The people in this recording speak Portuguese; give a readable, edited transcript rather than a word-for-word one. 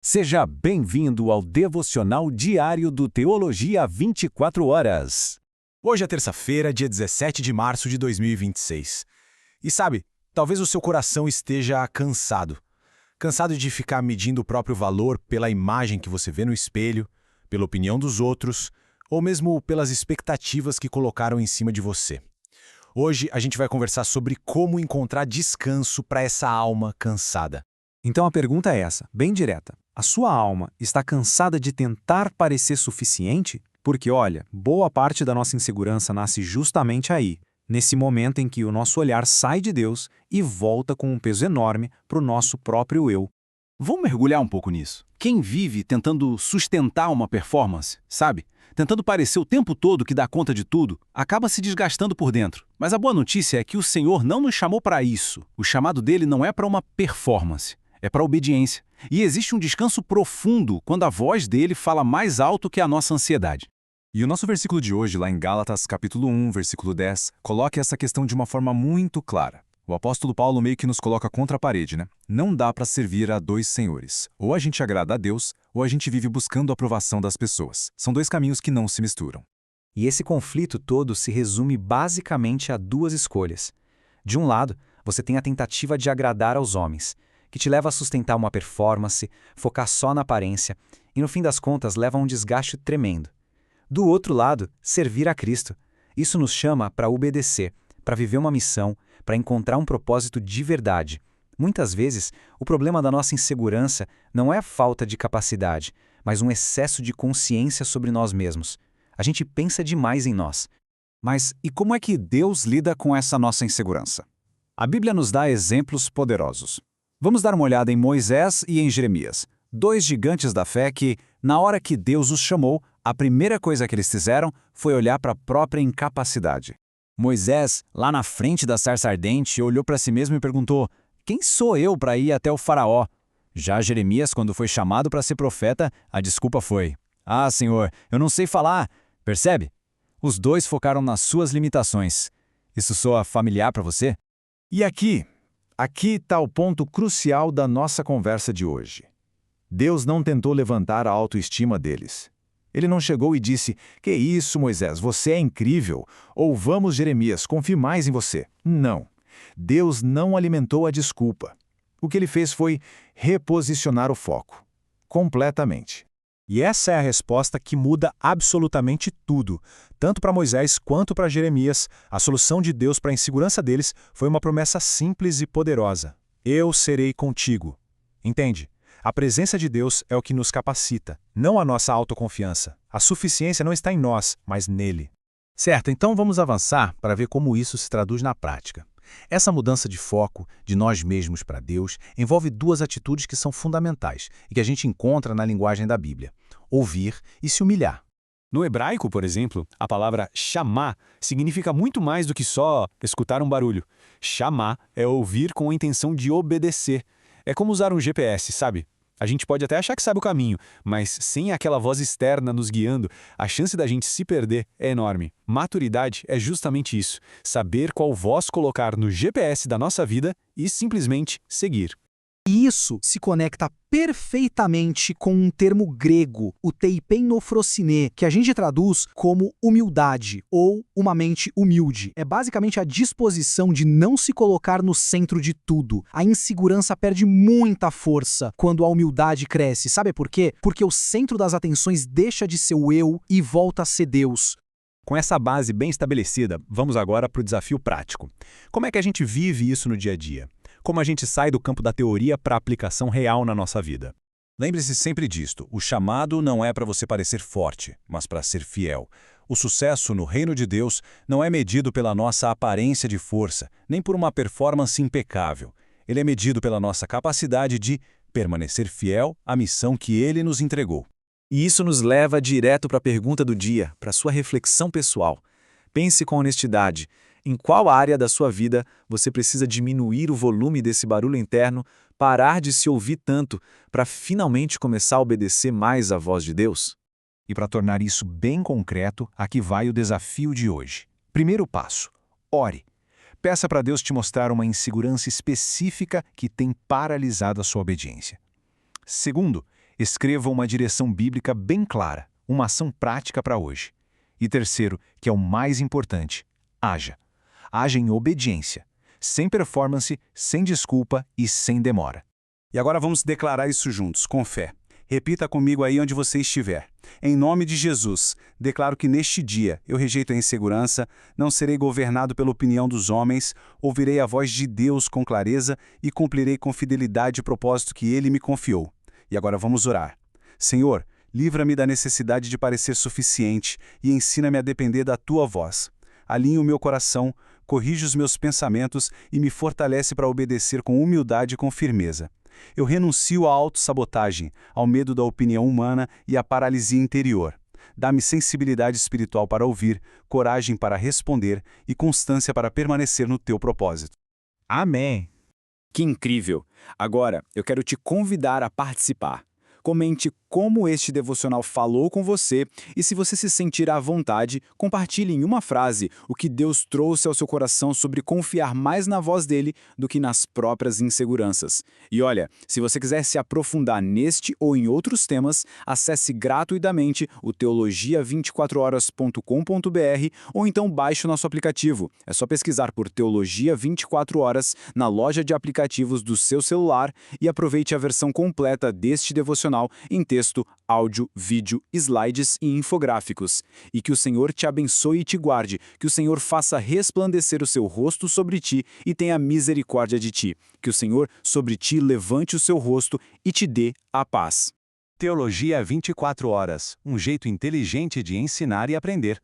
Seja bem-vindo ao devocional diário do Teologia 24 Horas. Hoje é terça-feira, dia 17 de março de 2026. E sabe, talvez o seu coração esteja cansado. Cansado de ficar medindo o próprio valor pela imagem que você vê no espelho, pela opinião dos outros, ou mesmo pelas expectativas que colocaram em cima de você. Hoje a gente vai conversar sobre como encontrar descanso para essa alma cansada. Então a pergunta é essa, bem direta. A sua alma está cansada de tentar parecer suficiente? Porque, olha, boa parte da nossa insegurança nasce justamente aí, nesse momento em que o nosso olhar sai de Deus e volta com um peso enorme para o nosso próprio eu. Vamos mergulhar um pouco nisso. Quem vive tentando sustentar uma performance, sabe? Tentando parecer o tempo todo que dá conta de tudo, acaba se desgastando por dentro. Mas a boa notícia é que o Senhor não nos chamou para isso. O chamado dele não é para uma performance. É para a obediência. E existe um descanso profundo quando a voz dele fala mais alto que a nossa ansiedade. E o nosso versículo de hoje, lá em Gálatas, capítulo 1, versículo 10, coloca essa questão de uma forma muito clara. O apóstolo Paulo meio que nos coloca contra a parede, né? Não dá para servir a dois senhores. Ou a gente agrada a Deus, ou a gente vive buscando a aprovação das pessoas. São dois caminhos que não se misturam. E esse conflito todo se resume basicamente a duas escolhas. De um lado, você tem a tentativa de agradar aos homens, que te leva a sustentar uma performance, focar só na aparência, e no fim das contas leva a um desgaste tremendo. Do outro lado, servir a Cristo. Isso nos chama para obedecer, para viver uma missão, para encontrar um propósito de verdade. Muitas vezes, o problema da nossa insegurança não é a falta de capacidade, mas um excesso de consciência sobre nós mesmos. A gente pensa demais em nós. Mas e como é que Deus lida com essa nossa insegurança? A Bíblia nos dá exemplos poderosos. Vamos dar uma olhada em Moisés e em Jeremias, dois gigantes da fé que, na hora que Deus os chamou, a primeira coisa que eles fizeram foi olhar para a própria incapacidade. Moisés, lá na frente da sarça ardente, olhou para si mesmo e perguntou: quem sou eu para ir até o faraó? Já Jeremias, quando foi chamado para ser profeta, a desculpa foi: ah, Senhor, eu não sei falar. Percebe? Os dois focaram nas suas limitações. Isso soa familiar para você? E aqui está o ponto crucial da nossa conversa de hoje. Deus não tentou levantar a autoestima deles. Ele não chegou e disse: que isso, Moisés, você é incrível. Ou vamos, Jeremias, confie mais em você. Não. Deus não alimentou a desculpa. O que ele fez foi reposicionar o foco. Completamente. E essa é a resposta que muda absolutamente tudo. Tanto para Moisés quanto para Jeremias, a solução de Deus para a insegurança deles foi uma promessa simples e poderosa: eu serei contigo. Entende? A presença de Deus é o que nos capacita, não a nossa autoconfiança. A suficiência não está em nós, mas nele. Certo, então vamos avançar para ver como isso se traduz na prática. Essa mudança de foco, de nós mesmos para Deus, envolve duas atitudes que são fundamentais e que a gente encontra na linguagem da Bíblia: ouvir e se humilhar. No hebraico, por exemplo, a palavra chamar significa muito mais do que só escutar um barulho. Chamar é ouvir com a intenção de obedecer. É como usar um GPS, sabe? A gente pode até achar que sabe o caminho, mas sem aquela voz externa nos guiando, a chance da gente se perder é enorme. Maturidade é justamente isso: saber qual voz colocar no GPS da nossa vida e simplesmente seguir. E isso se conecta perfeitamente com um termo grego, o teipenofrosine, que a gente traduz como humildade ou uma mente humilde. É basicamente a disposição de não se colocar no centro de tudo. A insegurança perde muita força quando a humildade cresce. Sabe por quê? Porque o centro das atenções deixa de ser o eu e volta a ser Deus. Com essa base bem estabelecida, vamos agora para o desafio prático. Como é que a gente vive isso no dia a dia? Como a gente sai do campo da teoria para a aplicação real na nossa vida? Lembre-se sempre disto: o chamado não é para você parecer forte, mas para ser fiel. O sucesso no reino de Deus não é medido pela nossa aparência de força, nem por uma performance impecável. Ele é medido pela nossa capacidade de permanecer fiel à missão que Ele nos entregou. E isso nos leva direto para a pergunta do dia, para a sua reflexão pessoal. Pense com honestidade: em qual área da sua vida você precisa diminuir o volume desse barulho interno, parar de se ouvir tanto, para finalmente começar a obedecer mais à voz de Deus? E para tornar isso bem concreto, aqui vai o desafio de hoje. Primeiro passo: ore. Peça para Deus te mostrar uma insegurança específica que tem paralisado a sua obediência. Segundo, Escreva uma direção bíblica bem clara, uma ação prática para hoje. E terceiro, que é o mais importante, haja. Haja em obediência, sem performance, sem desculpa e sem demora. E agora vamos declarar isso juntos, com fé. Repita comigo aí onde você estiver. Em nome de Jesus, declaro que neste dia eu rejeito a insegurança, não serei governado pela opinião dos homens, ouvirei a voz de Deus com clareza e cumprirei com fidelidade o propósito que Ele me confiou. E agora vamos orar. Senhor, livra-me da necessidade de parecer suficiente e ensina-me a depender da Tua voz. Alinha o meu coração, corrige os meus pensamentos e me fortalece para obedecer com humildade e com firmeza. Eu renuncio à autossabotagem, ao medo da opinião humana e à paralisia interior. Dá-me sensibilidade espiritual para ouvir, coragem para responder e constância para permanecer no teu propósito. Amém! Que incrível! Agora, eu quero te convidar a participar. Comente como este devocional falou com você e, se você se sentir à vontade, compartilhe em uma frase o que Deus trouxe ao seu coração sobre confiar mais na voz dele do que nas próprias inseguranças. E olha, se você quiser se aprofundar neste ou em outros temas, acesse gratuitamente o teologia24horas.com.br ou então baixe o nosso aplicativo. É só pesquisar por Teologia 24 Horas na loja de aplicativos do seu celular e aproveite a versão completa deste devocional em texto, áudio, vídeo, slides e infográficos. E que o Senhor te abençoe e te guarde, que o Senhor faça resplandecer o seu rosto sobre ti e tenha misericórdia de ti. Que o Senhor sobre ti levante o seu rosto e te dê a paz. Teologia 24 Horas, um jeito inteligente de ensinar e aprender.